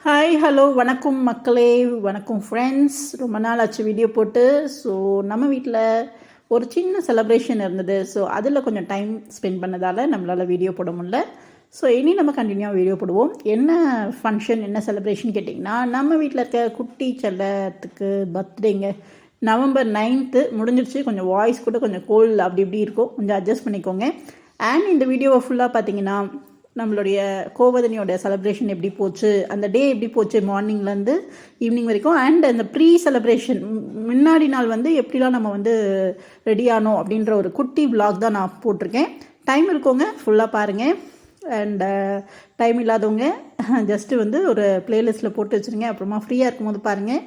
Hi hello வணக்கம் மக்களே, வணக்கம் ஃப்ரெண்ட்ஸ். ரொம்ப நாள் ஆச்சு வீடியோ போட்டு. ஸோ நம்ம வீட்டில் ஒரு சின்ன செலப்ரேஷன் இருந்தது. ஸோ அதில் கொஞ்சம் டைம் ஸ்பெண்ட் பண்ணதால் நம்மளால் வீடியோ போட முடியல. ஸோ இனி நம்ம கண்டினியூவாக வீடியோ போடுவோம். என்ன ஃபங்க்ஷன், என்ன செலப்ரேஷன் கேட்டிங்கன்னா, நம்ம வீட்டில் இருக்க குட்டி செல்லத்துக்கு பர்த்டேங்க. நவம்பர் 9th முடிஞ்சிருச்சு. கொஞ்சம் வாய்ஸ் கூட கொஞ்சம் கோல்டு அப்படி இப்படி இருக்கும், கொஞ்சம் அட்ஜஸ்ட் பண்ணிக்கோங்க. அண்ட் இந்த வீடியோவை ஃபுல்லாக பார்த்தீங்கன்னா நம்மளுடைய கோவதனியோட செலிப்ரேஷன் எப்படி போச்சு, அந்த டே எப்படி போச்சு மார்னிங்லேருந்து ஈவினிங் வரைக்கும், அண்ட் அந்த ப்ரீ செலிப்ரேஷன் முன்னாடி நாள் வந்து எப்படிலாம் நம்ம வந்து ரெடி ஆனோம் அப்படின்ற ஒரு குட்டி விலாக் தான் நான் போட்டிருக்கேன். டைம் இருக்கவங்க ஃபுல்லாக பாருங்கள். அண்ட் டைம் இல்லாதவங்க ஜஸ்ட்டு வந்து ஒரு பிளேலிஸ்ட்டில் போட்டு வச்சுருங்க. அப்புறமா ஃப்ரீயாக இருக்கும்போது பாருங்கள்.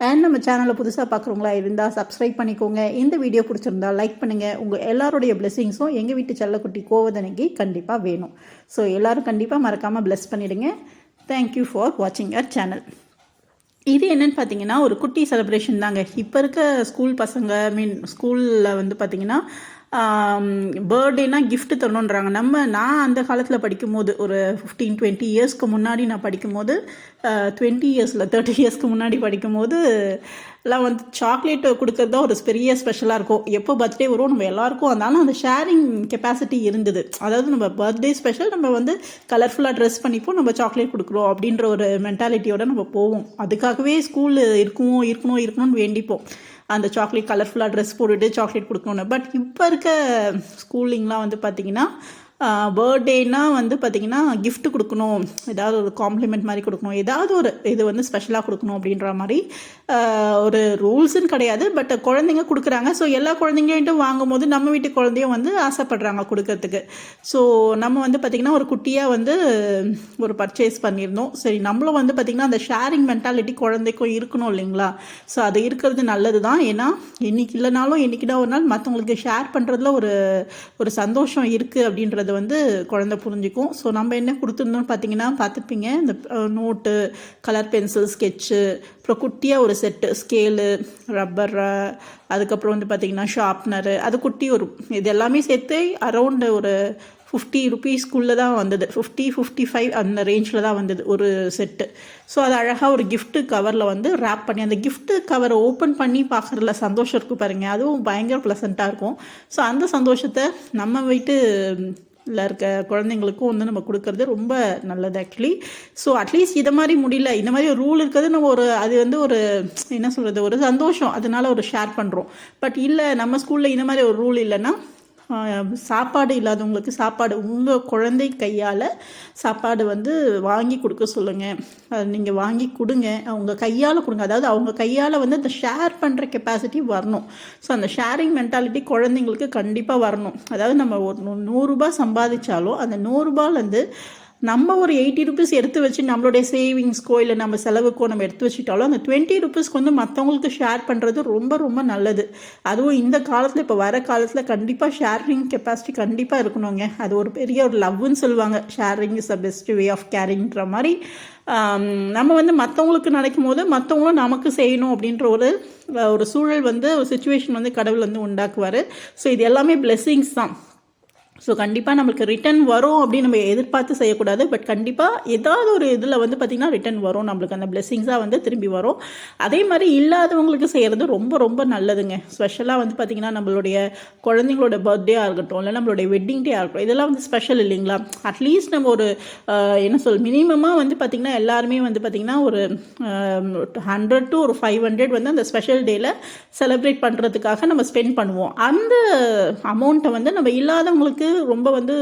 அண்ட் நம்ம சேனலில் புதுசாக பார்க்குறவங்களா இருந்தால் சப்ஸ்கிரைப் பண்ணிக்கோங்க. இந்த வீடியோ பிடிச்சிருந்தா லைக் பண்ணுங்கள். உங்கள் எல்லாருடைய பிளெஸிங்ஸும் எங்கள் வீட்டு செல்லக்குட்டி கோவதனைக்கு கண்டிப்பாக வேணும். ஸோ எல்லோரும் கண்டிப்பாக மறக்காமல் பிளெஸ் பண்ணிவிடுங்க. தேங்க்யூ ஃபார் வாட்சிங் அவர் சேனல். இது என்னென்னு பார்த்தீங்கன்னா ஒரு குட்டி செலிப்ரேஷன் தாங்க. இப்போ இருக்க ஸ்கூல் பசங்க ஸ்கூலில் வந்து பார்த்தீங்கன்னா பர்த்டேனா கிஃப்ட் தரணுன்றாங்க. நான் அந்த காலத்தில் படிக்கும்போது ஒரு 15-20 இயர்ஸ்க்கு முன்னாடி நான் படிக்கும்போது 20 இயர்ஸில் 30 இயர்ஸ்க்கு முன்னாடி படிக்கும்போது எல்லாம் வந்து சாக்லேட் கொடுக்கறது தான் ஒரு பெரிய ஸ்பெஷலாக இருக்கும். எப்போ பர்த்டே வரும் நம்ம எல்லாருக்கும் அதனால அந்த ஷேரிங் கெப்பாசிட்டி இருந்தது. அதாவது நம்ம பர்த்டே ஸ்பெஷல், நம்ம வந்து கலர்ஃபுல்லாக ட்ரெஸ் பண்ணிப்போம், நம்ம சாக்லேட் கொடுக்குறோம் அப்படின்ற ஒரு மென்டாலிட்டியோடு நம்ம போவோம். அதுக்காகவே ஸ்கூல் இருக்கணும்னு வேண்டிப்போம். அந்த சாக்லேட் கலர்ஃபுல்லாக ட்ரெஸ் போட்டுட்டு சாக்லேட் கொடுக்கணுன்னு. பட் இப்போ இருக்க ஸ்கூலிங்லாம் வந்து பார்த்திங்கன்னா பர்த்டேனா வந்து பார்த்திங்கன்னா கிஃப்ட் கொடுக்கணும், ஏதாவது ஒரு காம்ப்ளிமெண்ட் மாதிரி கொடுக்கணும், ஏதாவது ஒரு இது வந்து ஸ்பெஷலாக கொடுக்கணும் அப்படின்ற மாதிரி ஒரு ரூல்ஸுன்னு கிடையாது. பட் குழந்தைங்க கொடுக்குறாங்க. ஸோ எல்லா குழந்தைங்கள்ட்டும் வாங்கும் போது நம்ம வீட்டு குழந்தையும் வந்து ஆசைப்படுறாங்க கொடுக்கறதுக்கு. ஸோ நம்ம வந்து பார்த்திங்கன்னா ஒரு குட்டியாக வந்து ஒரு பர்ச்சேஸ் பண்ணியிருந்தோம். சரி, நம்மளும் வந்து பார்த்திங்கன்னா அந்த ஷேரிங் மென்டாலிட்டி குழந்தைக்கும் இருக்கணும் இல்லைங்களா? ஸோ அது இருக்கிறது நல்லது தான். ஏன்னா இன்றைக்கி இல்லைனாலும் என்றைக்கினா ஒரு நாள் மற்றவங்களுக்கு ஷேர் பண்ணுறதுல ஒரு சந்தோஷம் இருக்குது அப்படின்றது வந்து குழந்தை புரிஞ்சிக்கும். ஸோ நம்ம என்ன கொடுத்துருந்தோம்னு பார்த்தீங்கன்னா பார்த்துப்பீங்க, இந்த நோட்டு, கலர் பென்சில், ஸ்கெட்சு, அப்புறம் குட்டியாக ஒரு செட்டு ஸ்கேலு, ரப்பர், அதுக்கப்புறம் வந்து பார்த்திங்கன்னா ஷார்ப்னரு, அது குட்டி ஒரு இது எல்லாமே சேர்த்து அரௌண்டு ஒரு 50 ருபீஸ்க்குள்ளே தான் வந்தது. 50-55 அந்த ரேஞ்சில் தான் வந்தது ஒரு செட்டு. ஸோ அது அழகாக ஒரு கிஃப்ட்டு கவரில் வந்து ரேப் பண்ணி, அந்த கிஃப்ட்டு கவரை ஓப்பன் பண்ணி பார்க்குறதுல சந்தோஷம் இருக்குது பாருங்கள், அதுவும் பயங்கர ப்ளசண்ட்டாக இருக்கும். ஸோ அந்த சந்தோஷத்தை நம்ம வீட்டில் இருக்க குழந்தைங்களுக்கும் வந்து நம்ம கொடுக்கறது ரொம்ப நல்லது ஆக்சுவலி. ஸோ அட்லீஸ்ட் இதை மாதிரி முடியல, இந்த மாதிரி ஒரு ரூல் இருக்கிறது நம்ம அது வந்து ஒரு என்ன சொல்கிறது, ஒரு சந்தோஷம், அதனால் ஒரு ஷேர் பண்ணுறோம். பட் இல்லை, நம்ம ஸ்கூலில் இந்த மாதிரி ஒரு ரூல் இல்லைன்னா சாப்பாடு இல்லாதவங்களுக்கு சாப்பாடு உங்கள் குழந்தை கையால் சாப்பாடு வந்து வாங்கி கொடுக்க சொல்லுங்கள். அது நீங்கள் வாங்கி கொடுங்க, அவங்க கையால் கொடுங்க. அதாவது அவங்க கையால் வந்து அந்த ஷேர் பண்ணுற கெப்பாசிட்டி வரணும். ஸோ அந்த ஷேரிங் மென்டாலிட்டி குழந்தைங்களுக்கு கண்டிப்பாக வரணும். அதாவது நம்ம ஒரு 100 ரூபாய் சம்பாதிச்சாலும் அந்த 100 ரூபாயிலேருந்து நம்ம ஒரு 80 ருபீஸ் எடுத்து வச்சு நம்மளுடைய சேவிங்ஸ்க்கோ இல்லை நம்ம செலவுக்கோ நம்ம எடுத்து வச்சுட்டாலும் அந்த 20 ருபீஸ்க்கு வந்து மற்றவங்களுக்கு ஷேர் பண்ணுறது ரொம்ப ரொம்ப நல்லது. அதுவும் இந்த காலத்தில், இப்போ வர காலத்தில் கண்டிப்பாக ஷேரிங் கெப்பாசிட்டி கண்டிப்பாக இருக்கணுங்க. அது ஒரு பெரிய ஒரு லவ்னு சொல்லுவாங்க. Sharing is the best way of கேரிங்ன்ற மாதிரி நம்ம வந்து மற்றவங்களுக்கு நினைக்கும் போது மற்றவங்களும் நமக்கு செய்யணும் அப்படின்ற ஒரு சூழல் வந்து ஒரு சுச்சுவேஷன் வந்து கடவுள் வந்து உண்டாக்குவார். ஸோ இது எல்லாமே பிளெஸ்ஸிங்ஸ் தான். ஸோ கண்டிப்பாக நம்மளுக்கு ரிட்டன் வரும் அப்படின்னு நம்ம எதிர்பார்த்து செய்யக்கூடாது. பட் கண்டிப்பாக ஏதாவது ஒரு இதில் வந்து பார்த்திங்கன்னா ரிட்டன் வரும், நம்மளுக்கு அந்த பிளெஸ்ஸிங்ஸாக வந்து திரும்பி வரும். அதே மாதிரி இல்லாதவங்களுக்கு செய்கிறது ரொம்ப ரொம்ப நல்லதுங்க. ஸ்பெஷலாக வந்து பார்த்திங்கன்னா நம்மளுடைய குழந்தைங்களோட பர்த்டேயாக இருக்கட்டும், இல்லை நம்மளுடைய வெட்டிங் டேயாக இருக்கட்டும், இதெல்லாம் வந்து ஸ்பெஷல் இல்லைங்களா? அட்லீஸ்ட் நம்ம ஒரு மினிமமாக வந்து பார்த்திங்கன்னா எல்லாருமே வந்து பார்த்திங்கன்னா ஒரு 100 to 500 வந்து அந்த ஸ்பெஷல் டேயில் செலிப்ரேட் பண்ணுறதுக்காக நம்ம ஸ்பெண்ட் பண்ணுவோம். அந்த அமௌண்ட்டை வந்து நம்ம இல்லாதவங்களுக்கு ரொம்ப வந்து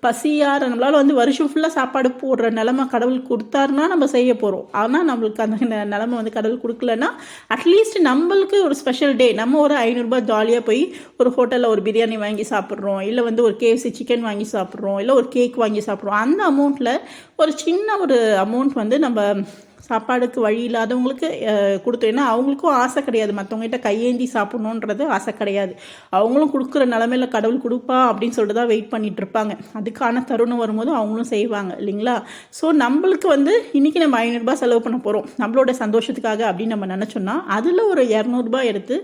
பசியார, நம்மளால் வந்து வருஷம் ஃபுல்லாக சாப்பாடு போடுற நிலமை கடவுள் கொடுத்தாருன்னா நம்ம செய்ய போகிறோம். ஆனால் நம்மளுக்கு அந்த நிலமை வந்து கடவுள் கொடுக்கலன்னா அட்லீஸ்ட் நம்மளுக்கு ஒரு ஸ்பெஷல் டே, நம்ம ஒரு 500 ரூபாய் ஜாலியாக போய் ஒரு ஹோட்டலில் ஒரு பிரியாணி வாங்கி சாப்பிட்றோம், இல்லை வந்து ஒரு KFC சிக்கன் வாங்கி சாப்பிட்றோம், இல்லை ஒரு கேக் வாங்கி சாப்பிட்றோம். அந்த அமௌண்ட்டில் ஒரு சின்ன ஒரு அமௌண்ட் வந்து நம்ம சாப்பாடுக்கு வழி இல்லாதவங்களுக்கு கொடுத்தோம். ஏன்னா அவங்களுக்கும் ஆசை கிடையாது, மற்றவங்ககிட்ட கையேந்தி சாப்பிட்ணுன்றது ஆசை கிடையாது. அவங்களும் கொடுக்குற நிலமையில கடவுள் கொடுப்பா அப்படின்னு சொல்லிட்டு தான் வெயிட் பண்ணிட்டு இருப்பாங்க. அதுக்கான தருணம் வரும்போது அவங்களும் செய்வாங்க இல்லைங்களா? ஸோ நம்மளுக்கு வந்து இன்றைக்கி நம்ம 500 ரூபாய் செலவு பண்ண போகிறோம் நம்மளோட சந்தோஷத்துக்காக அப்படின்னு நம்ம நினச்சோன்னா அதில் ஒரு 200 ரூபாய் எடுத்து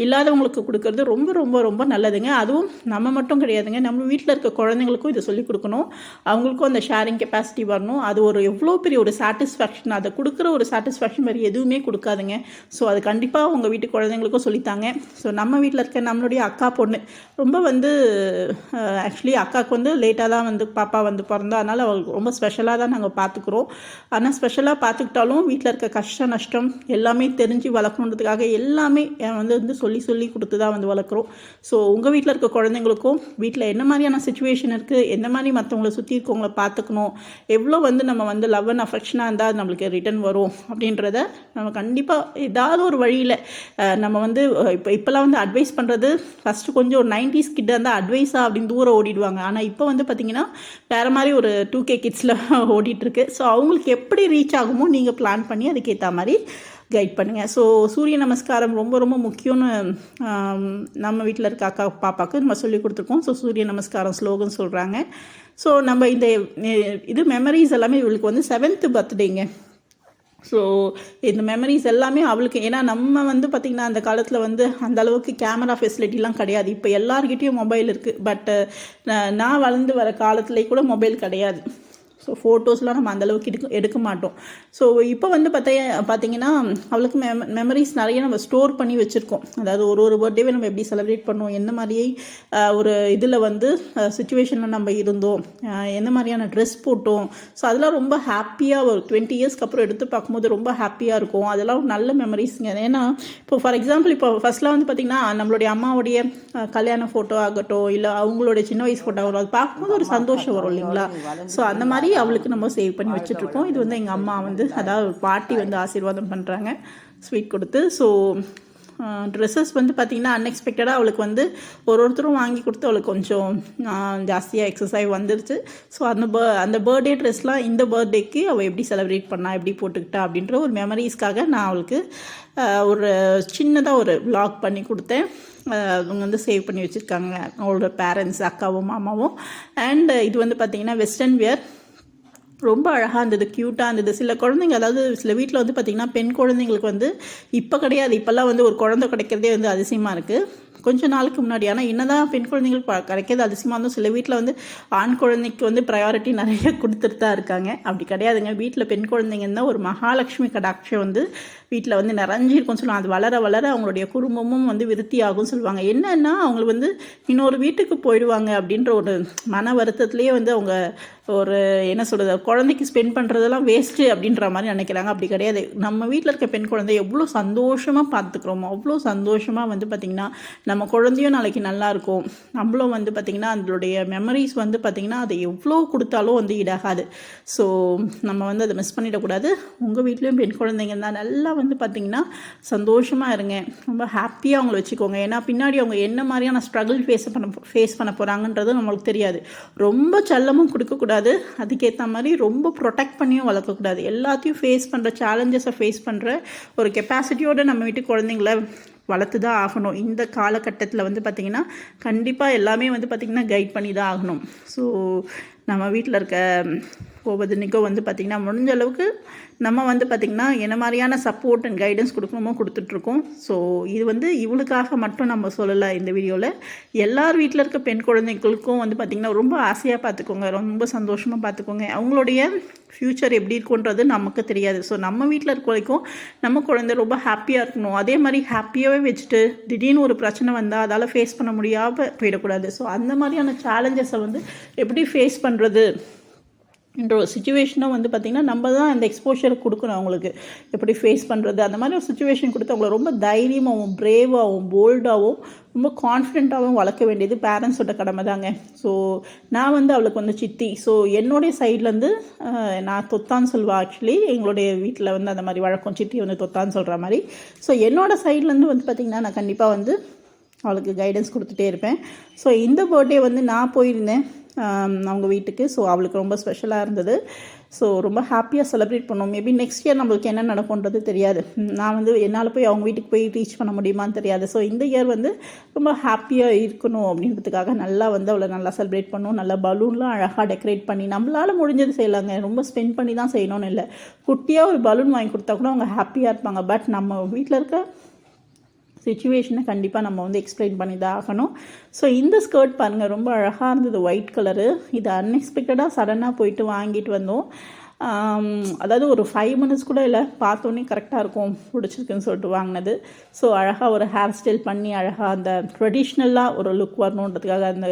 இல்லாதவங்களுக்கு கொடுக்கறது ரொம்ப ரொம்ப ரொம்ப நல்லதுங்க. அதுவும் நம்ம மட்டும் கிடையாதுங்க, நம்ம வீட்டில் இருக்க குழந்தைங்களுக்கும் இதை சொல்லிக் கொடுக்கணும். அவங்களுக்கும் அந்த ஷேரிங் கெப்பாசிட்டி வரணும். அது ஒரு எவ்வளோ பெரிய ஒரு சாட்டிஸ்ஃபேக்ஷன், அதை கொடுக்குற ஒரு சாட்டிஸ்ஃபேக்ஷன் வேறு எதுவுமே கொடுக்காதுங்க. ஸோ அது கண்டிப்பாக உங்கள் வீட்டு குழந்தைங்களுக்கும் சொல்லித்தாங்க. ஸோ நம்ம வீட்டில் இருக்க நம்மளுடைய அக்கா பொண்ணு ரொம்ப வந்து ஆக்சுவலி அக்காவுக்கு வந்து லேட்டாக தான் வந்து பாப்பா வந்து பிறந்தா, அதனால் அவளுக்கு ரொம்ப ஸ்பெஷலாக தான் நாங்கள் பார்த்துக்குறோம். ஆனால் ஸ்பெஷலாக பார்த்துக்கிட்டாலும் வீட்டில் இருக்க கஷ்ட நஷ்டம் எல்லாமே தெரிஞ்சு வளர்க்கணுன்றதுக்காக எல்லாமே வந்து சொல்லி சொல்லி கொடுத்து தான் வந்து வளர்க்குறோம். ஸோ உங்கள் வீட்டில் இருக்க குழந்தைங்களுக்கும் வீட்டில் என்ன மாதிரியான சுச்சுவேஷன் இருக்குது, என்ன மாதிரி மற்றவங்களை சுற்றி இருக்கவங்கள பார்த்துக்கணும், எவ்வளோ வந்து நம்ம வந்து லவ் அண்ட் அஃபெக்ஷனாக இருந்தால் நம்மளுக்கு ரிட்டர்ன் வரும் அப்படின்றத நம்ம கண்டிப்பாக ஏதாவது ஒரு வழியில் நம்ம வந்து இப்போல்லாம் வந்து அட்வைஸ் பண்ணுறது ஃபஸ்ட்டு கொஞ்சம் ஒரு 90s கிட்ட இருந்தால் அட்வைஸாக அப்படின்னு தூரம் ஓடிடுவாங்க. ஆனால் இப்போ வந்து பார்த்திங்கன்னா வேறு மாதிரி ஒரு 2K கிட்ஸில் ஓடிட்டுருக்கு. ஸோ அவங்களுக்கு எப்படி ரீச் ஆகுமோ நீங்கள் பிளான் பண்ணி அதுக்கேற்ற மாதிரி கைட் பண்ணுங்கள். ஸோ சூரிய நமஸ்காரம் ரொம்ப ரொம்ப முக்கியம்னு நம்ம வீட்டில் இருக்க அக்கா பாப்பாவுக்கு நம்ம சொல்லி கொடுத்துருக்கோம். ஸோ சூரிய நமஸ்காரம் ஸ்லோகன் சொல்கிறாங்க. ஸோ நம்ம இந்த இது மெமரிஸ் எல்லாமே இவளுக்கு வந்து 7th பர்த்டேங்க. ஸோ இந்த மெமரிஸ் எல்லாமே அவளுக்கு, ஏன்னா நம்ம வந்து பார்த்திங்கன்னா அந்த காலத்தில் வந்து அந்த அளவுக்கு கேமரா ஃபெசிலிட்டிலாம் கிடையாது. இப்போ எல்லாருக்கிட்டேயும் மொபைல் இருக்குது. பட் நான் வளர்ந்து வர காலத்துலேயே கூட மொபைல் கிடையாது. ஸோ ஃபோட்டோஸ்லாம் நம்ம அந்தளவுக்கு எடுக்க மாட்டோம். ஸோ இப்போ வந்து பார்த்திங்கன்னா அவளுக்கு மெமரிஸ் நிறைய நம்ம ஸ்டோர் பண்ணி வச்சுருக்கோம். அதாவது ஒரு பர்த்டேவே நம்ம எப்படி செலிப்ரேட் பண்ணுவோம், எந்த மாதிரியே ஒரு இதில் வந்து சுச்சுவேஷனில் நம்ம இருந்தோம், எந்த மாதிரியான ட்ரெஸ் போட்டோம். ஸோ அதெல்லாம் ரொம்ப ஹாப்பியாக ஒரு 20 இயர்ஸ்க்கு அப்புறம் எடுத்து பார்க்கும்போது ரொம்ப ஹாப்பியாக இருக்கும். அதெல்லாம் ஒரு நல்ல மெமரிஸுங்க. ஏன்னா இப்போ ஃபார் எக்ஸாம்பிள் இப்போ ஃபஸ்ட்லாம் வந்து பார்த்திங்கன்னா நம்மளுடைய அம்மாவுடைய கல்யாண ஃபோட்டோ ஆகட்டும், இல்லை அவங்களுடைய சின்ன வயசு ஃபோட்டோ வரும், அது பார்க்கும்போது ஒரு சந்தோஷம் வரும் இல்லைங்களா. ஸோ அந்த மாதிரி அவளுக்கு நம்ம சேவ் பண்ணி வச்சுட்ருக்கோம். இது வந்து எங்கள் அம்மா வந்து அதாவது பாட்டி வந்து ஆசீர்வாதம் பண்ணுறாங்க ஸ்வீட் கொடுத்து. ஸோ ட்ரெஸ்ஸஸ் வந்து பார்த்திங்கன்னா அன்எக்ஸ்பெக்டடாக அவளுக்கு வந்து ஒருத்தரும் வாங்கி கொடுத்து அவளுக்கு கொஞ்சம் ஜாஸ்தியாக எக்ஸசைஸ் வந்துருச்சு. ஸோ அந்த பர்த்டே ட்ரெஸ்லாம் இந்த பர்த்டேக்கு அவள் எப்படி செலிப்ரேட் பண்ணா, எப்படி போட்டுக்கிட்டா அப்படின்ற ஒரு மெமரிஸ்க்காக நான் அவளுக்கு ஒரு சின்னதாக ஒரு vlog பண்ணி கொடுத்தேன். அவங்க வந்து சேவ் பண்ணி வச்சுருக்காங்க அவளோட பேரண்ட்ஸ், அக்காவும் மாமாவும். அண்ட் இது வந்து பார்த்திங்கன்னா வெஸ்டர்ன் வியர் ரொம்ப அழகாக இருந்தது, க்யூட்டாக இருந்தது. சில குழந்தைங்க, அதாவது சில வீட்டில் வந்து பார்த்திங்கன்னா பெண் குழந்தைங்களுக்கு வந்து இப்போ கிடையாது, இப்போல்லாம் வந்து ஒரு குழந்தை கிடைக்கிறதே வந்து அதிசயமாக இருக்குது. கொஞ்சம் நாளுக்கு முன்னாடி. ஆனால் என்ன தான் பெண் குழந்தைங்களுக்கு கிடைக்கிறது அதிசயமாக இருந்தும் சில வீட்டில் வந்து ஆண் குழந்தைக்கு வந்து ப்ரையாரிட்டி நிறைய கொடுத்துட்டு தான் இருக்காங்க. அப்படி கிடையாதுங்க. வீட்டில் பெண் குழந்தைங்கன்னா ஒரு மகாலட்சுமி கடாட்சம் வந்து வீட்டில் வந்து நிறைஞ்சிருக்கும்னு சொல்லுவாங்க. அது வளர வளர அவங்களுடைய குடும்பமும் வந்து விருத்தி ஆகும்னு சொல்லுவாங்க. என்னன்னா அவங்களுக்கு வந்து இன்னொரு வீட்டுக்கு போயிடுவாங்க அப்படின்ற ஒரு மன வருத்தத்துலேயே வந்து அவங்க ஒரு என்ன சொல்கிறது, குழந்தைக்கு ஸ்பெண்ட் பண்ணுறதெல்லாம் வேஸ்ட்டு அப்படின்ற மாதிரி நினைக்கிறாங்க. அப்படி கிடையாது. நம்ம வீட்டில் இருக்க பெண் குழந்தை எவ்வளோ சந்தோஷமாக பார்த்துக்குறோமோ அவ்வளோ சந்தோஷமாக வந்து பார்த்திங்கன்னா நம்ம குழந்தையும் நாளைக்கு நல்லாயிருக்கும். நம்மளும் வந்து பார்த்திங்கன்னா அதனுடைய மெமரிஸ் வந்து பார்த்திங்கன்னா அதை எவ்வளோ கொடுத்தாலும் வந்து ஈடாகாது. ஸோ நம்ம வந்து அதை மிஸ் பண்ணிடக்கூடாது. உங்கள் வீட்லேயும் பெண் குழந்தைங்க தான் நல்லா வந்து பார்த்திங்கன்னா சந்தோஷமாக இருங்க, ரொம்ப ஹாப்பியாக அவங்கள வச்சுக்கோங்க. ஏன்னா பின்னாடி அவங்க என்ன மாதிரியான ஸ்ட்ரகிள் ஃபேஸ் பண்ண போகிறாங்கன்றது நம்மளுக்கு தெரியாது. ரொம்ப செல்லமும் கொடுக்கக்கூடாது, அதுக்கேற்ற மாதிரி ரொம்ப ப்ரொடெக்ட் பண்ணியும் வளர்க்கக்கூடாது. எல்லாத்தையும் ஃபேஸ் பண்ணுற சேலஞ்சஸை ஃபேஸ் பண்ணுற ஒரு கெப்பாசிட்டியோடு நம்ம வீட்டு குழந்தைங்கள வளர்த்து தான் ஆகணும். இந்த காலகட்டத்தில் வந்து பார்த்திங்கன்னா கண்டிப்பாக எல்லாமே வந்து பார்த்திங்கன்னா கைட் பண்ணி தான் ஆகணும். ஸோ நம்ம வீட்டில் இருக்க ஒவ்வொருத்தனைக்கும் வந்து பார்த்திங்கன்னா முடிஞ்ச அளவுக்கு நம்ம வந்து பார்த்திங்கன்னா என்ன மாதிரியான சப்போர்ட் அண்ட் கைடன்ஸ் கொடுக்கணுமோ கொடுத்துட்ருக்கோம். ஸோ இது வந்து இவளுக்காக மட்டும் நம்ம சொல்லலை இந்த வீடியோவில். எல்லார் வீட்டில் இருக்க பெண் குழந்தைகளுக்கும் வந்து பார்த்திங்கன்னா ரொம்ப ஆசையாக பார்த்துக்கோங்க, ரொம்ப சந்தோஷமாக பார்த்துக்கோங்க. அவங்களுடைய ஃப்யூச்சர் எப்படி இருக்குன்றது நமக்கு தெரியாது. ஸோ நம்ம வீட்டில் இருக்க வரைக்கும் நம்ம குழந்தை ரொம்ப ஹாப்பியாக இருக்கணும். அதே மாதிரி ஹாப்பியாகவே வச்சுட்டு திடீர்னு ஒரு பிரச்சனை வந்தால் அதால் ஃபேஸ் பண்ண முடியாமல் போயிடக்கூடாது. ஸோ அந்த மாதிரியான சேலஞ்சஸை வந்து எப்படி ஃபேஸ் பண்ணுறது என்ற ஒரு சுச்சுவேஷனும் வந்து பார்த்திங்கன்னா நம்ம தான் அந்த எக்ஸ்போஷர் கொடுக்கணும் அவங்களுக்கு, எப்படி ஃபேஸ் பண்ணுறது. அந்த மாதிரி ஒரு சுச்சுவேஷன் கொடுத்து அவங்கள ரொம்ப தைரியமாகவும் பிரேவாகவும் போல்டாகவும் ரொம்ப கான்ஃபிடென்ட்டாகவும் வளர்க்க வேண்டியது பேரண்ட்ஸோட கடமை தாங்க. ஸோ நான் வந்து அவளுக்கு வந்து சித்தி. ஸோ என்னுடைய சைட்லேருந்து நான் தொத்தான்னு சொல்லுவேன். ஆக்சுவலி எங்களுடைய வீட்டில் வந்து அந்த மாதிரி வழக்கம், சித்தி வந்து தொத்தான்னு சொல்கிற மாதிரி. ஸோ என்னோடய சைட்லேருந்து வந்து பார்த்திங்கன்னா நான் கண்டிப்பாக வந்து அவளுக்கு கைடன்ஸ் கொடுத்துட்டே இருப்பேன். ஸோ இந்த பர்த்டே வந்து நான் போயிருந்தேன் அவங்க வீட்டுக்கு. ஸோ அவளுக்கு ரொம்ப ஸ்பெஷலாக இருந்தது. ஸோ ரொம்ப ஹாப்பியாக செலிப்ரேட் பண்ணோம். மேபி நெக்ஸ்ட் இயர் நம்மளுக்கு என்ன நடக்கும்ன்றது தெரியாது. நான் வந்து என்னால் போய் அவங்க வீட்டுக்கு போய் ரீச் பண்ண முடியுமான்னு தெரியாது. ஸோ இந்த இயர் வந்து ரொம்ப ஹாப்பியாக இருக்கணும் அப்படின்றதுக்காக நல்லா வந்து அவளை நல்லா செலிப்ரேட் பண்ணணும். நல்லா பலூன்லாம் அழகாக டெக்கரேட் பண்ணி நம்மளால் முடிஞ்சது செய்யலாங்க. ரொம்ப ஸ்பெண்ட் பண்ணி தான் செய்யணும்னு இல்லை. குட்டியாக ஒரு பலூன் வாங்கி கொடுத்தா கூட அவங்க ஹாப்பியாக இருப்பாங்க. பட் நம்ம வீட்டில் இருக்க சிச்சுவேஷனை கண்டிப்பாக நம்ம வந்து எக்ஸ்பிளைன் பண்ணி தான் ஆகணும். ஸோ இந்த ஸ்கர்ட் பாருங்கள், ரொம்ப அழகாக இருந்தது, ஒயிட் கலரு. இது அன்எக்ஸ்பெக்டடாக சடனாக போயிட்டு வாங்கிட்டு வந்தோம். அதாவது ஒரு 5 மினிட்ஸ் கூட இல்லை, பார்த்தோன்னே கரெக்டாக இருக்கும், பிடிச்சிருக்குன்னு சொல்லிட்டு வாங்கினது. ஸோ அழகாக ஒரு ஹேர் ஸ்டைல் பண்ணி அழகாக அந்த ட்ரெடிஷ்னலாக ஒரு லுக் வரணுன்றதுக்காக அந்த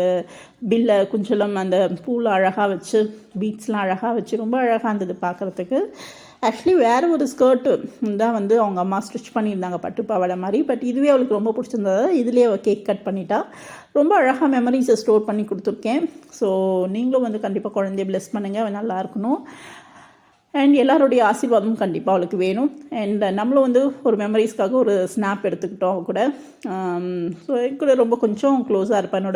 பில்லை குஞ்சலம் அந்த பூவில் அழகாக வச்சு பீட்ஸ்லாம் அழகாக வச்சு ரொம்ப அழகாக இருந்தது பார்க்குறதுக்கு. ஆக்சுவலி வேறு ஒரு ஸ்கர்ட்டு தான் வந்து அவங்க அம்மா ஸ்டிச் பண்ணியிருந்தாங்க, பட்டு பாவாடை மாதிரி. பட் இதுவே அவளுக்கு ரொம்ப பிடிச்சிருந்தது. இதுலேயே அவள் கேக் கட் பண்ணிட்டா. ரொம்ப அழகாக மெமரிஸை ஸ்டோர் பண்ணி கொடுத்துருக்கேன். ஸோ நீங்களும் வந்து கண்டிப்பாக குழந்தைய ப்ளெஸ் பண்ணுங்கள், அவள் நல்லா இருக்கணும். அண்ட் எல்லாருடைய ஆசீர்வாதமும் கண்டிப்பாக அவளுக்கு வேணும். அண்ட் நம்மளும் வந்து ஒரு மெமரிஸ்க்காக ஒரு ஸ்னாப் எடுத்துக்கிட்டோம் அவ கூட. ஸோ கூட ரொம்ப கொஞ்சம் க்ளோஸாக இருப்பேன்.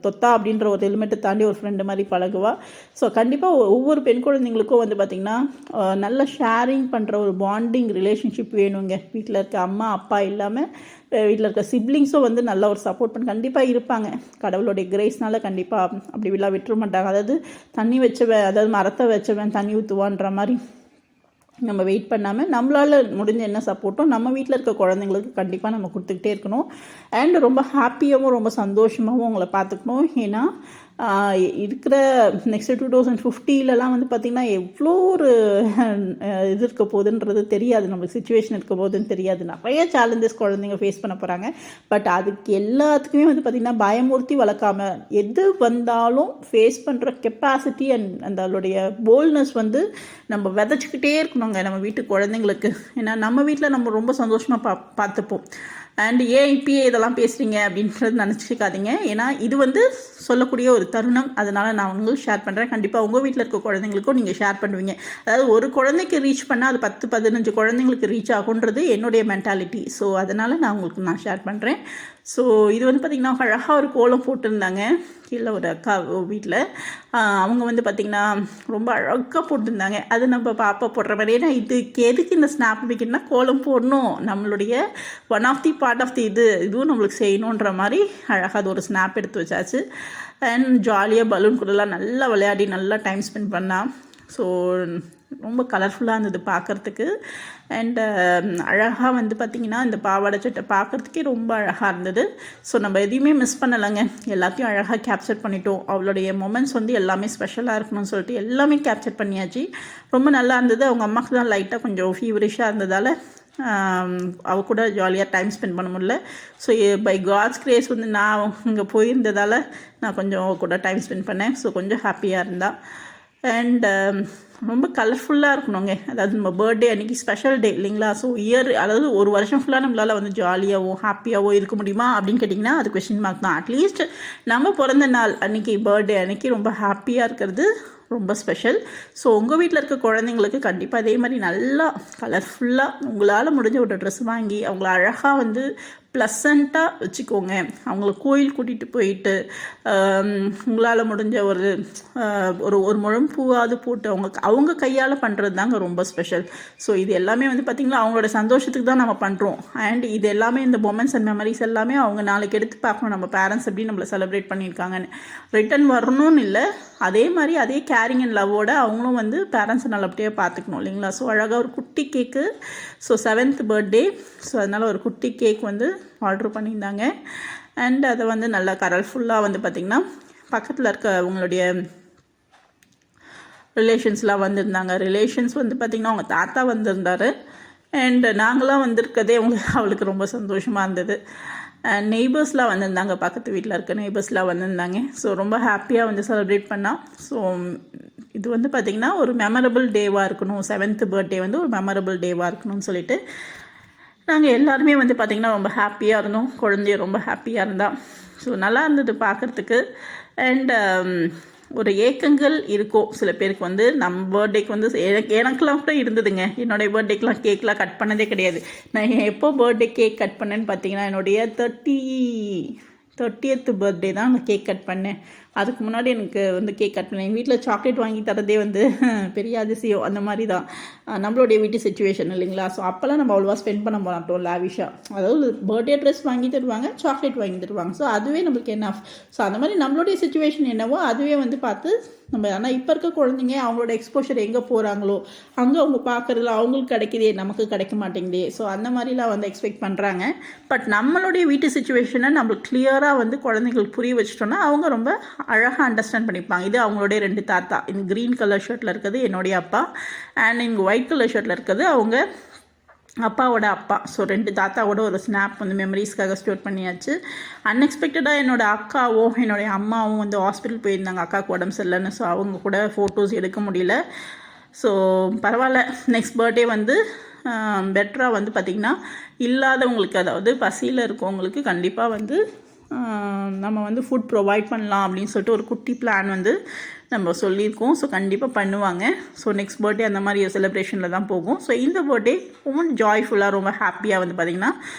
தொத்தா அப்படின்ற ஒரு எலிமெண்ட்டை தாண்டி ஒரு ஃப்ரெண்டு மாதிரி பழகுவா. ஸோ கண்டிப்பாக ஒவ்வொரு பெண் குழந்தைங்களுக்கும் வந்து பார்த்திங்கன்னா நல்ல ஷேரிங் பண்ணுற ஒரு பாண்டிங் ரிலேஷன்ஷிப் வேணுங்க. வீட்டில் இருக்க அம்மா அப்பா இல்லாமல் வீட்டில் இருக்க சிப்ளிங்ஸும் வந்து நல்ல ஒரு சப்போர்ட் பண்ண கண்டிப்பாக இருப்பாங்க. கடவுளுடைய கிரேஸ்னால கண்டிப்பாக அப்படி விட்டுற மாட்டாங்க. அதாவது தண்ணி வச்சவன், அதாவது மரத்தை வச்சவன் தண்ணி ஊற்றுவான்ற மாதிரி நம்ம வெயிட் பண்ணாமல் நம்மளால் முடிஞ்ச என்ன சப்போர்ட்டோ நம்ம வீட்டில் இருக்க குழந்தைங்களுக்கு கண்டிப்பாக நம்ம கொடுத்துக்கிட்டே இருக்கணும். அண்ட் ரொம்ப ஹாப்பியாகவும் ரொம்ப சந்தோஷமாகவும் அவங்கள பார்த்துக்கணும். ஏன்னா இருக்கிற நெக்ஸ்ட் 2050லலாம் வந்து பார்த்திங்கன்னா எவ்வளோ ஒரு இது இருக்க போகுதுன்றது தெரியாது, நம்மளுக்கு சுச்சுவேஷன் இருக்க போகுதுன்னு தெரியாது. நிறைய சேலஞ்சஸ் குழந்தைங்க ஃபேஸ் பண்ண போகிறாங்க. பட் அதுக்கு எல்லாத்துக்குமே வந்து பார்த்திங்கன்னா பயமூர்த்தி வளர்க்காம எது வந்தாலும் ஃபேஸ் பண்ணுற கெப்பாசிட்டி அண்ட் அதோடைய போல்ட்னஸ் வந்து நம்ம விதைச்சிக்கிட்டே இருக்கணுங்க நம்ம வீட்டு குழந்தைங்களுக்கு. ஏன்னா நம்ம வீட்டில் நம்ம ரொம்ப சந்தோஷமாக பார்த்துப்போம். அண்ட் ஏன் இப்பயே இதெல்லாம் பேசுகிறீங்க அப்படின்றது நினச்சிக்காதீங்க. ஏன்னா இது வந்து சொல்லக்கூடிய ஒரு தருணம். அதனால் நான் உங்களுக்கு ஷேர் பண்ணுறேன். கண்டிப்பாக உங்கள் வீட்டில் இருக்க குழந்தைங்களுக்கும் நீங்கள் ஷேர் பண்ணுவீங்க. அதாவது ஒரு குழந்தைக்கு ரீச் பண்ணால் அது 10-15 குழந்தைங்களுக்கு ரீச் ஆகுன்றது என்னுடைய மென்டாலிட்டி. ஸோ அதனால் நான் ஷேர் பண்ணுறேன். ஸோ இது வந்து பார்த்திங்கன்னா அழகாக ஒரு கோலம் போட்டிருந்தாங்க கீழே ஒரு அக்கா வீட்டில். அவங்க வந்து பார்த்திங்கன்னா ரொம்ப அழகாக போட்டிருந்தாங்க. அது நம்ம பாப்பா போடுற மாதிரி. ஏன்னா இதுக்கு எதுக்கு இந்த ஸ்னாப் வைக்கணும்னா கோலம் போடணும், நம்மளுடைய one of the part of the இதுவும் நம்மளுக்கு செய்யணுன்ற மாதிரி அழகாக அது ஒரு ஸ்னாப் எடுத்து வச்சாச்சு. அண்ட் ஜாலியாக பலூன் கூடலாம் நல்லா விளையாடி நல்லா டைம் ஸ்பெண்ட் பண்ணால். ஸோ ரொம்ப கலர்ஃபுல்லாக இருந்தது பார்க்குறதுக்கு. அண்ட் அழகாக வந்து பார்த்திங்கன்னா இந்த பாவாடை சட்டை பார்க்குறதுக்கே ரொம்ப அழகாக இருந்தது. ஸோ நம்ம எதையுமே மிஸ் பண்ணலைங்க, எல்லாத்தையும் அழகாக கேப்சர் பண்ணிட்டோம். அவளுடைய மொமெண்ட்ஸ் வந்து எல்லாமே ஸ்பெஷலாக இருக்கணும்னு சொல்லிட்டு எல்லாமே கேப்சர் பண்ணியாச்சு. ரொம்ப நல்லா இருந்தது. அவங்க அம்மாவுக்கு தான் லைட்டாக கொஞ்சம் ஃபீவரிஷாக இருந்ததால் அவ கூட ஜாலியாக டைம் ஸ்பெண்ட் பண்ண முடியல. ஸோ பை காட்ஸ் கிரேஸ் வந்து நான் இங்கே போயிருந்ததால் நான் கொஞ்சம் அவ கூட டைம் ஸ்பெண்ட் பண்ணேன். ஸோ கொஞ்சம் ஹாப்பியாக இருந்தாள். அண்ட் ரொம்ப கலர்ஃபுல்லாக இருக்கணுங்க. அதாவது நம்ம பர்த்டே அன்றைக்கி ஸ்பெஷல் டே இல்லைங்களா. ஸோ அதாவது ஒரு வருஷம் ஃபுல்லாக நம்மளால் வந்து ஜாலியாகவோ ஹாப்பியாகவோ இருக்க முடியுமா அப்படின்னு கேட்டிங்கன்னா அது கொஷின் மார்க் தான். அட்லீஸ்ட் நம்ம பிறந்த நாள் அன்றைக்கி பர்த்டே அன்றைக்கி ரொம்ப ஹாப்பியாக இருக்கிறது ரொம்ப ஸ்பெஷல். ஸோ உங்கள் வீட்டில் இருக்க குழந்தைங்களுக்கு கண்டிப்பாக அதே மாதிரி நல்லா கலர்ஃபுல்லாக உங்களால் முடிஞ்ச ஒரு ட்ரெஸ் வாங்கி அவங்கள அழகாக வந்து ப்ளசண்ட்டாக வச்சுக்கோங்க. அவங்கள கோயில் கூட்டிகிட்டு போயிட்டு உங்களால் முடிஞ்ச ஒரு ஒரு முழம் பூவாவது போட்டு அவங்க கையால் பண்ணுறது தாங்க ரொம்ப ஸ்பெஷல். ஸோ இது எல்லாமே வந்து பார்த்திங்கன்னா அவங்களோட சந்தோஷத்துக்கு தான் நம்ம பண்ணுறோம். அண்ட் இது எல்லாமே இந்த மொமெண்ட்ஸ் அண்ட் மெமரிஸ் எல்லாமே அவங்க நாளைக்கு எடுத்து பார்க்கணும், நம்ம பேரண்ட்ஸ் எப்படி நம்மளை செலிப்ரேட் பண்ணியிருக்காங்கன்னு. ரிட்டன் வரணும்னு இல்லை, அதே மாதிரி அதே கேரிங் அண்ட் லவ்வோட அவங்களும் வந்து பேரண்ட்ஸை நல்லபடியாக பார்த்துக்கணும் இல்லைங்களா. ஸோ அழகாக ஒரு குட்டி கேக்கு. So 7th birthday. ஸோ அதனால் ஒரு குட்டி கேக் வந்து ஆர்டர் பண்ணியிருந்தாங்க. அண்ட் அதை வந்து நல்லா கலர்ஃபுல்லாக வந்து பார்த்திங்கன்னா பக்கத்தில் இருக்க அவங்களுடைய ரிலேஷன்ஸ்லாம் வந்திருந்தாங்க. ரிலேஷன்ஸ் வந்து பார்த்திங்கன்னா அவங்க தாத்தா வந்திருந்தார். அண்ட் நாங்களாம் வந்திருக்கதே அவளுக்கு ரொம்ப சந்தோஷமாக இருந்தது. நெய்பர்ஸ்லாம் வந்திருந்தாங்க, பக்கத்து வீட்டில் இருக்க நெய்பர்ஸ்லாம் வந்திருந்தாங்க. ஸோ ரொம்ப ஹாப்பியாக வந்து செலிப்ரேட் பண்ணால். ஸோ இது வந்து பார்த்திங்கன்னா ஒரு மெமரபிள் டேவாக இருக்கணும், 7th பர்த்டே வந்து ஒரு மெமரபிள் டேவாக இருக்கணும்னு சொல்லிட்டு நாங்கள் எல்லாருமே வந்து பார்த்திங்கன்னா ரொம்ப ஹாப்பியாக இருந்தோம். குழந்தைய ரொம்ப ஹாப்பியாக இருந்தால். ஸோ நல்லா இருந்தது பார்க்குறதுக்கு. அண்ட் ஒரு ஏக்கங்கள் இருக்கும் சில பேருக்கு வந்து நம்ம பர்த்டேக்கு வந்து எனக்கெலாம் கூட இருந்ததுங்க. என்னுடைய பர்த்டேக்கெலாம் கேக்லாம் கட் பண்ணதே கிடையாது. நான் எப்போ பர்த்டே கேக் கட் பண்ணேன்னு பார்த்தீங்கன்னா என்னுடைய 30th பர்த்டே தான் நான் கேக் கட் பண்ணேன். அதுக்கு முன்னாடி எனக்கு வந்து கேக் கட் பண்ணேன். எங்கள் வீட்டில் சாக்லேட் வாங்கி தரதே வந்து பெரிய அதிசயம். அந்த மாதிரி தான் நம்மளுடைய வீட்டு சுச்சுவேஷன் இல்லைங்களா. ஸோ அப்போல்லாம் நம்ம அவ்வளோவா ஸ்பெண்ட் பண்ண மாட்டோம் லாவிஷாக. அதாவது பர்த்டே ட்ரெஸ் வாங்கி தருவாங்க, சாக்லேட் வாங்கி தருவாங்க. ஸோ அதுவே நம்மளுக்கு என்ன. ஸோ அந்த மாதிரி நம்மளுடைய சுச்சுவேஷன் என்னவோ அதுவே வந்து பார்த்து நம்ம. ஆனால் இப்போ இருக்க குழந்தைங்க அவங்களோட எக்ஸ்போஷர் எங்கே போகிறாங்களோ அங்கே அவங்க பார்க்குறதுல அவங்களுக்கு கிடைக்குதே, நமக்கு கிடைக்க மாட்டேங்குதே. ஸோ அந்த மாதிரிலாம் வந்து எக்ஸ்பெக்ட் பண்ணுறாங்க. பட் நம்மளுடைய வீட்டு சுச்சுவேஷனை நம்மளுக்கு கிளியராக வந்து குழந்தைங்களுக்கு புரிய வச்சிட்டோன்னா அவங்க ரொம்ப அழகாக அண்டர்ஸ்டாண்ட் பண்ணிப்பாங்க. இது அவங்களுடைய 2 தாத்தா. இந்த க்ரீன் கலர் ஷர்ட்டில் இருக்கிறது என்னுடைய அப்பா, அண்ட் இங்கே ஒயிட் கலர் ஷர்ட்டில் இருக்கிறது அவங்க அப்பாவோட அப்பா. ஸோ 2 தாத்தாவோட ஒரு ஸ்னாப் வந்து மெமரிஸ்க்காக ஸ்டோர் பண்ணியாச்சு. அன்எக்ஸ்பெக்டடாக என்னோடய அக்காவும் என்னுடைய அம்மாவும் வந்து ஹாஸ்பிட்டல் போயிருந்தாங்க, அக்காவுக்கு உடம்பு சரியில்லைன்னு. ஸோ அவங்க கூட ஃபோட்டோஸ் எடுக்க முடியல. ஸோ பரவாயில்ல, நெக்ஸ்ட் பர்த்டே வந்து பெட்டராக வந்து பார்த்திங்கன்னா இல்லாதவங்களுக்கு, அதாவது பசியில் இருக்கவங்களுக்கு கண்டிப்பாக வந்து நம்ம வந்து ஃபுட் ப்ரொவைட் பண்ணலாம் அப்படின்னு சொல்லிட்டு ஒரு குட்டி பிளான் வந்து நம்ம சொல்லியிருக்கோம். ஸோ கண்டிப்பாக பண்ணுவாங்க. ஸோ நெக்ஸ்ட் பர்த்டே அந்த மாதிரி ஒரு செலிப்ரேஷனில் தான் போகும். ஸோ இந்த பர்த்டே ரொம்ப ஜாய்ஃபுல்லாக ரொம்ப ஹாப்பியாக வந்து பார்த்திங்கன்னா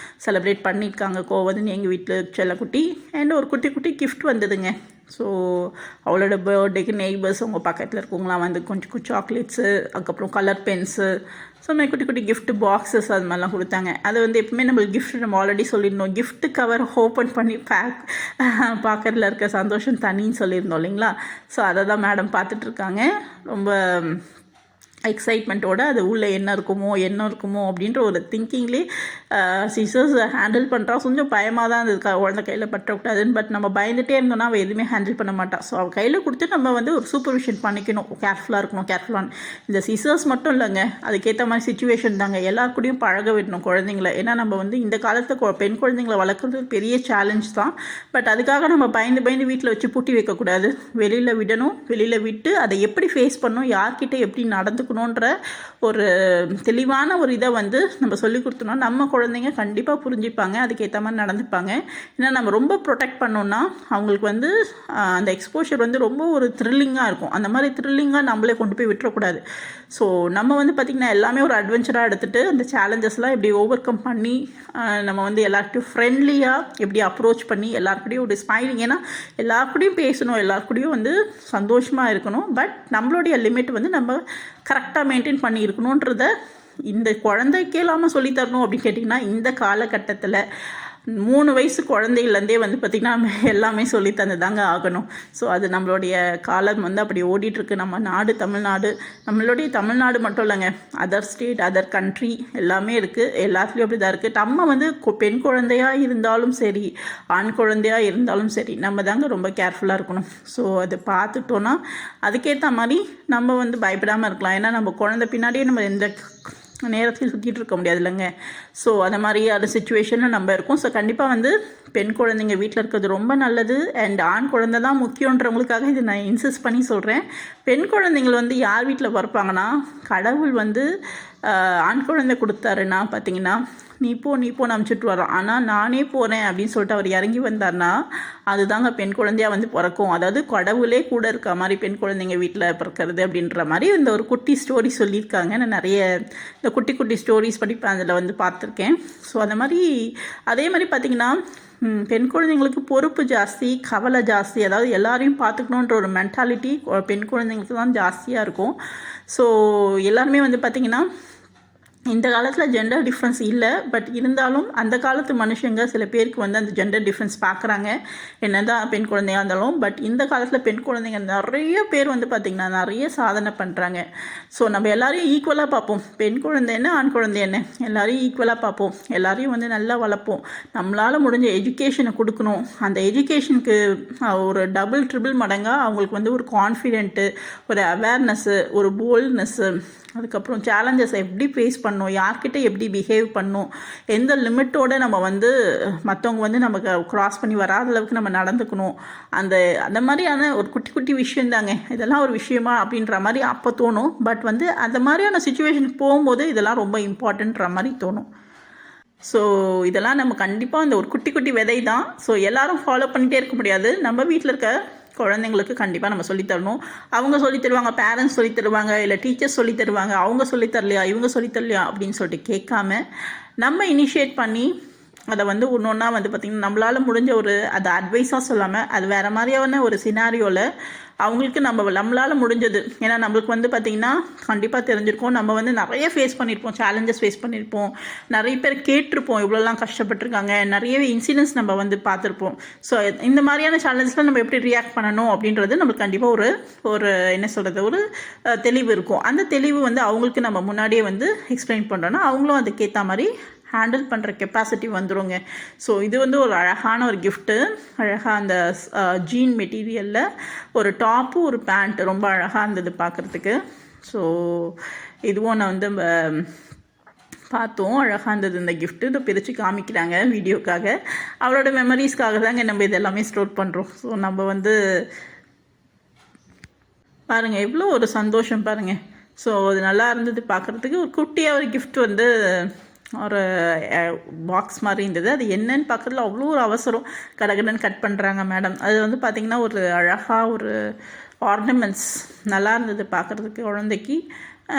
செலிப்ரேட் பண்ணியிருக்காங்க கோவர்தனி எங்கள் வீட்டில் செல்லக்குட்டி. அண்ட் ஒரு குட்டி குட்டி கிஃப்ட் வந்ததுங்க. ஸோ அவளோட பர்த்டேக்கு நெய்பர்ஸ் அவங்க பக்கத்தில் இருக்கவங்களாம் வந்து கொஞ்சம் சாக்லேட்ஸு, அதுக்கப்புறம் கலர் பென்ஸு, ஸோ மாதிரி குட்டி குட்டி கிஃப்ட் பாக்ஸஸ் அது மாதிரிலாம் கொடுத்தாங்க. அது வந்து எப்பவுமே நம்மளுக்கு கிஃப்ட் நம்ம ஆல்ரெடி சொல்லியிருந்தோம், கிஃப்ட் கவர் ஓப்பன் பண்ணி பார்க்கறதுல இருக்க சந்தோஷம் தனின்னு சொல்லியிருந்தோம் இல்லைங்களா. ஸோ அதை தான் மேடம் பார்த்துட்ருக்காங்க ரொம்ப எக்ஸைட்மெண்ட்டோடு. அது உள்ளே என்ன இருக்குமோ அப்படின்ற ஒரு திங்கிங்லேயே சிசர்ஸ் ஹேண்டில் பண்ணுறா. கொஞ்சம் பயமாக தான் இருந்தது, குழந்தை கையில் பற்றக்கூடாதுன்னு. பட் நம்ம பயந்துகிட்டே இருந்தோம்னா அவள் எதுவுமே ஹேண்டில் பண்ண மாட்டாள். ஸோ அவள் கையில் கொடுத்து நம்ம வந்து ஒரு சூப்பர்விஷன் பண்ணிக்கணும், கேர்ஃபுல்லாக இருக்கணும். இந்த சிசர்ஸ் மட்டும் இல்லைங்க, அதுக்கேற்ற மாதிரி சுச்சுவேஷன் தாங்க. எல்லாருக்கூடையும் பழக விடணும் குழந்தைங்கள. ஏன்னா நம்ம வந்து இந்த காலத்தில் பெண் குழந்தைங்களை வளர்க்குறது பெரிய சேலஞ்ச் தான். பட் அதுக்காக நம்ம பயந்து வீட்டில் வச்சு பூட்டி வைக்கக்கூடாது. வெளியில் விடணும். வெளியில் விட்டு அதை எப்படி ஃபேஸ் பண்ணணும், யார்கிட்ட எப்படி நடந்துக்கணுன்ற ஒரு தெளிவான ஒரு இதை வந்து நம்ம சொல்லி கொடுத்தோம்னா நம்ம குழந்தைங்க கண்டிப்பாக புரிஞ்சுப்பாங்க, அதுக்கேற்ற மாதிரி நடந்துப்பாங்க. ஏன்னா நம்ம ரொம்ப ப்ரொடெக்ட் பண்ணோம்னா அவங்களுக்கு வந்து அந்த எக்ஸ்போஷர் வந்து ரொம்ப ஒரு த்ரில்லிங்காக இருக்கும். அந்த மாதிரி த்ரில்லிங்காக நம்மளே கொண்டு போய் விட்டுறக்கூடாது. ஸோ நம்ம வந்து பார்த்திங்கன்னா எல்லாமே ஒரு அட்வென்ச்சராக எடுத்துகிட்டு அந்த சேலஞ்சஸ்லாம் எப்படி ஓவர் கம் பண்ணி நம்ம வந்து எல்லாருக்கிட்டையும் ஃப்ரெண்ட்லியாக எப்படி அப்ரோச் பண்ணி எல்லாருக்கூடையும் ஒரு ஸ்மைலிங், ஏன்னா எல்லாருக்கூடையும் பேசணும், எல்லாருக்கூடையும் வந்து சந்தோஷமாக இருக்கணும். பட் நம்மளுடைய லிமிட் வந்து நம்ம கரெக்டாக மெயின்டைன் பண்ணி இருக்கணுன்றத இந்த குழந்தைக்கே இல்லாமல் சொல்லித்தரணும் அப்படின்னு கேட்டிங்கன்னா இந்த காலகட்டத்தில் 3 வயசு குழந்தையிலேருந்தே வந்து பார்த்திங்கன்னா எல்லாமே சொல்லி தந்துதாங்க ஆகணும். ஸோ அது நம்மளுடைய காலம் வந்து அப்படி ஓடிட்டுருக்கு. நம்ம நாடு தமிழ்நாடு, நம்மளுடைய தமிழ்நாடு மட்டும் இல்லைங்க, அதர் ஸ்டேட், அதர் கண்ட்ரி எல்லாமே இருக்குது. எல்லாத்துலேயும் அப்படி தான் இருக்குது. நம்ம வந்து பெண் குழந்தையாக இருந்தாலும் சரி, ஆண் குழந்தையாக இருந்தாலும் சரி, நம்ம தாங்க ரொம்ப கேர்ஃபுல்லாக இருக்கணும். ஸோ அதை பார்த்துட்டோன்னா அதுக்கேற்ற மாதிரி நம்ம வந்து பயப்படாமல் இருக்கலாம். ஏன்னா நம்ம குழந்தை பின்னாடியே நம்ம எந்த நேரத்தில் சுற்றிட்டு இருக்க முடியாது இல்லைங்க. ஸோ அந்த மாதிரி அந்த சுச்சுவேஷனில் நம்ம இருக்கோம். ஸோ கண்டிப்பாக வந்து பெண் குழந்தைங்க வீட்டில் இருக்கிறது ரொம்ப நல்லது. அண்ட் ஆண் குழந்தை தான் முக்கியன்றவங்களுக்காக இது நான் இன்சிஸ்ட் பண்ணி சொல்கிறேன். பெண் குழந்தைங்கள் வந்து யார் வீட்டில் பிறப்பாங்கன்னா, கடவுள் வந்து ஆண் குழந்தை கொடுத்தாருன்னா பார்த்தீங்கன்னா நீ போன்னு அனுப்பிச்சிட்டு வரோம். ஆனால் நானே போகிறேன் அப்படின்னு சொல்லிட்டு அவர் இறங்கி வந்தார்னா அதுதாங்க பெண் குழந்தையாக வந்து பிறக்கும். அதாவது கடவுளே கூட இருக்க மாதிரி பெண் குழந்தைங்க வீட்டில் பிறக்கிறது அப்படின்ற மாதிரி இந்த ஒரு குட்டி ஸ்டோரி சொல்லியிருக்காங்க. நான் நிறைய இந்த குட்டி குட்டி ஸ்டோரிஸ் படிப்பேன், அதில் வந்து பார்த்துருக்கேன். ஸோ அந்த மாதிரி அதே மாதிரி பார்த்திங்கன்னா பெண் குழந்தைங்களுக்கு பொறுப்பு ஜாஸ்தி, கவலை ஜாஸ்தி. அதாவது எல்லாரையும் பார்த்துக்கணுன்ற ஒரு மென்டாலிட்டி பெண் குழந்தைங்களுக்கு தான் ஜாஸ்தியாக இருக்கும். ஸோ எல்லாருமே வந்து பார்த்திங்கன்னா இந்த காலத்தில் ஜெண்டர் டிஃப்ரென்ஸ் இல்லை. பட் இருந்தாலும் அந்த காலத்து மனுஷங்க சில பேருக்கு வந்து அந்த ஜெண்டர் டிஃப்ரென்ஸ் பார்க்குறாங்க, என்ன தான் பெண் குழந்தையாக இருந்தாலும். பட் இந்த காலத்தில் பெண் குழந்தைங்க நிறைய பேர் வந்து பார்த்திங்கன்னா நிறைய சாதனை பண்ணுறாங்க. ஸோ நம்ம எல்லாரையும் ஈக்குவலாக பார்ப்போம். பெண் குழந்தை என்ன, ஆண் குழந்தை என்ன, எல்லாரையும் ஈக்குவலாக பார்ப்போம். எல்லாரையும் வந்து நல்லா வளர்ப்போம். நம்மளால் முடிஞ்ச எஜுகேஷனை கொடுக்கணும். அந்த எஜுகேஷனுக்கு ஒரு டபுள் ட்ரிபிள் மடங்காக அவங்களுக்கு வந்து ஒரு கான்ஃபிடென்ட்டு, ஒரு அவேர்னஸ்ஸு, ஒரு போல்ட்னஸ்ஸு, அதுக்கப்புறம் சேலஞ்சஸ் எப்படி ஃபேஸ் பண்ணணும், யார்கிட்ட எப்படி பிஹேவ் பண்ணணும், எந்த லிமிட்டோடு நம்ம வந்து மற்றவங்க வந்து நமக்கு க்ராஸ் பண்ணி வராத அளவுக்கு நம்ம நடந்துக்கணும். அந்த மாதிரியான ஒரு குட்டி குட்டி விஷயம் தாங்க இதெல்லாம். ஒரு விஷயமா அப்படின்ற மாதிரி அப்போ தோணும். பட் வந்து அந்த மாதிரியான சுச்சுவேஷனுக்கு போகும்போது இதெல்லாம் ரொம்ப இம்பார்ட்டன்ட்ற மாதிரி தோணும். ஸோ இதெல்லாம் நம்ம கண்டிப்பாக அந்த ஒரு குட்டி குட்டி விதை தான். ஸோ எல்லோரும் ஃபாலோ பண்ணிகிட்டே இருக்க முடியாது. நம்ம வீட்டில் இருக்க குழந்தைங்களுக்கு கண்டிப்பாக நம்ம சொல்லித்தரணும். அவங்க சொல்லித்தருவாங்க, பேரண்ட்ஸ் சொல்லித்தருவாங்க, இல்லை டீச்சர்ஸ் சொல்லித்தருவாங்க, அவங்க சொல்லித்தரலையா இவங்க சொல்லித்தரலையா அப்படின்னு சொல்லிட்டு கேட்காம நம்ம இனிஷியேட் பண்ணி அதை வந்து ஒன்று ஒன்றா வந்து பார்த்திங்கன்னா நம்மளால் முடிஞ்ச ஒரு அது அட்வைஸாக சொல்லாமல் அது வேறு மாதிரியான ஒரு சினாரியோவில் அவங்களுக்கு நம்மளால் முடிஞ்சது. ஏன்னா நம்மளுக்கு வந்து பார்த்திங்கன்னா கண்டிப்பாக தெரிஞ்சிருக்கோம், நம்ம வந்து நிறைய ஃபேஸ் பண்ணியிருப்போம், சேலஞ்சஸ் ஃபேஸ் பண்ணியிருப்போம், நிறைய பேர் கேட்டிருப்போம் இவ்வளோலாம் கஷ்டப்பட்டுருக்காங்க, நிறைய இன்சிடென்ட்ஸ் நம்ம வந்து பார்த்துருப்போம். ஸோ இந்த மாதிரியான சேலஞ்சஸில் நம்ம எப்படி ரியாக்ட் பண்ணணும் அப்படின்றது நம்மளுக்கு கண்டிப்பாக ஒரு என்ன சொல்கிறது, ஒரு தெளிவு இருக்கும். அந்த தெளிவு வந்து அவங்களுக்கு நம்ம முன்னாடியே வந்து எக்ஸ்பிளைன் பண்ணுறோன்னா அவங்களும் அதுக்கேற்ற மாதிரி ஹேண்டில் பண்ணுற கெப்பாசிட்டி வந்துருங்க. ஸோ இது வந்து ஒரு அழகான ஒரு கிஃப்ட்டு. அழகாக அந்த ஜீன் மெட்டீரியலில் ஒரு டாப்பு ஒரு பேண்ட்டு ரொம்ப அழகாக இருந்தது பார்க்குறதுக்கு. ஸோ இதுவும் நான் வந்து பார்த்தோம், அழகாக இருந்தது இந்த கிஃப்ட்டு. இதை பிரித்து காமிக்கிறாங்க வீடியோக்காக. அவளோட மெமரிஸ்க்காக தாங்க நம்ம இதெல்லாமே ஸ்டோர் பண்ணுறோம். ஸோ நம்ம வந்து பாருங்கள் எவ்வளோ ஒரு சந்தோஷம் பாருங்கள். ஸோ அது நல்லா இருந்தது பார்க்குறதுக்கு. ஒரு குட்டியாக ஒரு கிஃப்ட் வந்து ஒரு பாக்ஸ் மாதிரி இருந்தது. அது என்னன்னு பார்க்குறதுல அவ்வளோ ஒரு அவசரம், கடகடன்னு கட் பண்ணுறாங்க மேடம். அது வந்து பார்த்திங்கன்னா ஒரு அழகாக ஒரு ஆர்னமெண்ட்ஸ் நல்லா இருந்தது பார்க்குறதுக்கு குழந்தைக்கு.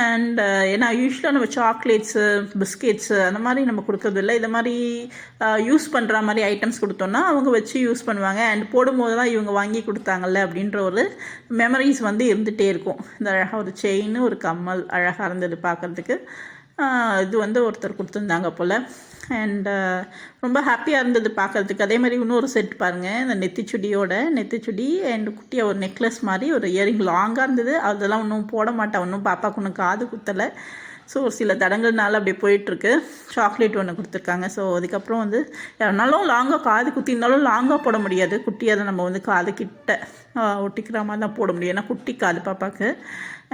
அண்ட் ஏன்னா யூஸ்வலாக நம்ம சாக்லேட்ஸு பிஸ்கெட்ஸு அந்த மாதிரி நம்ம கொடுக்கறதில்ல. இதை மாதிரி யூஸ் பண்ணுற மாதிரி ஐட்டம்ஸ் கொடுத்தோன்னா அவங்க வச்சு யூஸ் பண்ணுவாங்க. அண்ட் போடும்போது தான் இவங்க வாங்கி கொடுத்தாங்கல்ல அப்படின்ற ஒரு மெமரிஸ் வந்து இருந்துகிட்டே இருக்கும். இந்த அழகாக ஒரு செயின் ஒரு கம்மல் அழகாக இருந்தது பார்க்குறதுக்கு. இது வந்து ஒருத்தர் கொடுத்துருந்தாங்க போல். அண்ட் ரொம்ப ஹாப்பியாக இருந்தது பார்க்குறதுக்கு. அதே மாதிரி இன்னொரு செட் பாருங்கள், இந்த நெத்திச்சுடி அண்ட் குட்டியாக ஒரு நெக்லஸ் மாதிரி ஒரு இயரிங் லாங்காக இருந்தது. அதெல்லாம் ஒன்றும் போட மாட்டேன், ஒன்றும் பாப்பாவுக்கு ஒன்றும் காது குத்தலை. ஸோ ஒரு சில தடங்கள்னால அப்படியே போயிட்டுருக்கு. சாக்லேட் ஒன்று கொடுத்துருக்காங்க. ஸோ அதுக்கப்புறம் வந்து என்னாலும் லாங்காக காது குத்திருந்தாலும் லாங்காக போட முடியாது. குட்டியாக தான் நம்ம வந்து காது கிட்ட ஒட்டிக்கிற மாதிரி தான் போட முடியும், ஏன்னா குட்டி காது பாப்பாவுக்கு.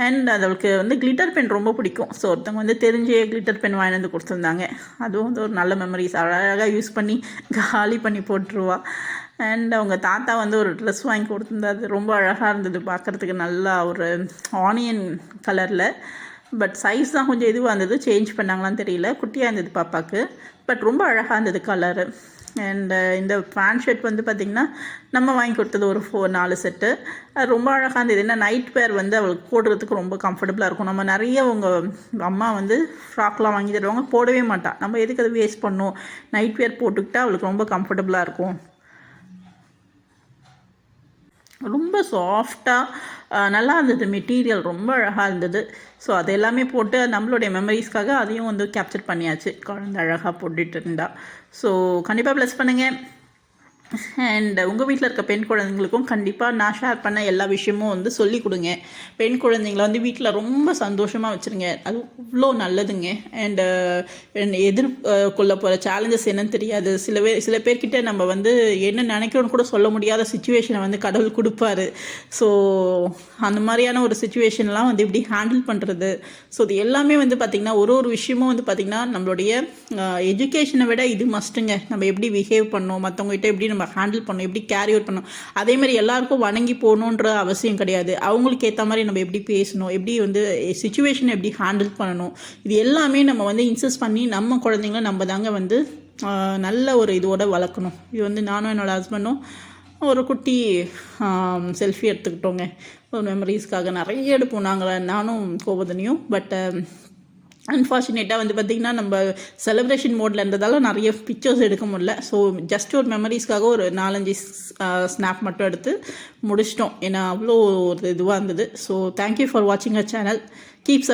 அண்ட் அவளுக்கு வந்து கிளிட்டர் பென் ரொம்ப பிடிக்கும். ஸோ ஒருத்தவங்க வந்து தெரிஞ்சே கிளிட்டர் பென் வாங்கி வந்து கொடுத்துருந்தாங்க. அதுவும் வந்து ஒரு நல்ல மெமரிஸ். அழகாக யூஸ் பண்ணி காலி பண்ணி போட்டுருவா. அண்ட் அவங்க தாத்தா வந்து ஒரு ட்ரெஸ் வாங்கி கொடுத்துருந்தா. அது ரொம்ப அழகாக இருந்தது பார்க்குறதுக்கு. நல்லா ஒரு ஆனியன் கலரில். பட் சைஸ் தான் கொஞ்சம் இதுவாக இருந்தது, சேஞ்ச் பண்ணாங்களான்னு தெரியல. குட்டியாக இருந்தது பாப்பாவுக்கு, பட் ரொம்ப அழகாக இருந்தது கலரு. அண்ட் இந்த பேண்ட் ஷர்ட் வந்து பார்த்திங்கன்னா நம்ம வாங்கி கொடுத்தது ஒரு 4 செட்டு. அது ரொம்ப அழகாக இருந்தது. ஏன்னா நைட் வேர் வந்து அவளுக்கு போடுறதுக்கு ரொம்ப கம்ஃபர்டபுளாக இருக்கும். நம்ம நிறைய உங்கள் அம்மா வந்து ஃப்ராக்லாம் வாங்கி தருவாங்க, போடவே மாட்டாள். நம்ம எதுக்கு அதை வேஸ்ட் பண்ணோம், நைட் வேர் போட்டுக்கிட்டால் அவளுக்கு ரொம்ப கம்ஃபர்டபுளாக இருக்கும். ரொம்ப சாஃப்டாக நல்லா இருந்தது, மெட்டீரியல் ரொம்ப அழகாக இருந்தது. ஸோ அது எல்லாமே போட்டு நம்மளுடைய மெமரிஸ்க்காக அதையும் வந்து கேப்சர் பண்ணியாச்சு. குழந்தை அழகாக போட்டுட்டு இருந்தா. ஸோ கண்டிப்பாக ப்ளஸ் பண்ணுங்கள். அண்ட் உங்கள் வீட்டில் இருக்க பெண் குழந்தைங்களுக்கும் கண்டிப்பாக நான் ஷேர் பண்ண எல்லா விஷயமும் வந்து சொல்லி கொடுங்க. பெண் குழந்தைங்கள வந்து வீட்டில் ரொம்ப சந்தோஷமாக வச்சுருங்க, அது இவ்வளோ நல்லதுங்க. அண்டு எதிர்கொள்ள போகிற சேலஞ்சஸ் என்னன்னு தெரியாது. சில பேர்கிட்ட நம்ம வந்து என்ன நினைக்கிறோன்னு கூட சொல்ல முடியாத சுச்சுவேஷனை வந்து கடவுள் கொடுப்பாரு. ஸோ அந்த மாதிரியான ஒரு சுச்சுவேஷன்லாம் வந்து எப்படி ஹேண்டில் பண்ணுறது. ஸோ இது எல்லாமே வந்து பார்த்திங்கன்னா ஒரு விஷயமும் வந்து பார்த்திங்கன்னா நம்மளுடைய எஜுகேஷனை விட இது மஸ்ட்டுங்க. நம்ம எப்படி பிஹேவ் பண்ணோம், மற்றவங்ககிட்ட எப்படி நம்ம ஹேண்டில் பண்ணணும், எப்படி கேரி அவுட் பண்ணணும். அதே மாதிரி எல்லாருக்கும் வணங்கி போகணுன்ற அவசியம் கிடையாது. அவங்களுக்கு ஏற்ற மாதிரி நம்ம எப்படி பேசணும், எப்படி வந்து சிச்சுவேஷனை எப்படி ஹேண்டில் பண்ணணும், இது எல்லாமே நம்ம வந்து இன்சிஸ்ட் பண்ணி நம்ம குழந்தைங்கள நம்ம தாங்க வந்து நல்ல ஒரு இதோட வளர்க்கணும். இது வந்து நானும் என்னோடய ஹஸ்பண்டும் ஒரு குட்டி செல்ஃபி எடுத்துக்கிட்டோங்க. ஒரு மெமரிஸ்க்காக நிறைய எடுப்போம் நானும் கோபதனியும். பட் அன்ஃபார்ச்சுனேட்டாக வந்து பார்த்திங்கன்னா நம்ம செலிப்ரேஷன் மோடில் இருந்ததால் நிறைய பிக்சர்ஸ் எடுக்க முடியல. ஸோ ஜஸ்ட் ஒரு மெமரிஸ்க்காக ஒரு 4-5 ஸ்னாப் மட்டும் எடுத்து முடிச்சிட்டோம். ஏன்னா அவ்வளோ ஒரு இதுவாக இருந்தது. ஸோ தேங்க்யூ ஃபார் வாட்சிங் அவர் சேனல். கீப்ஸ்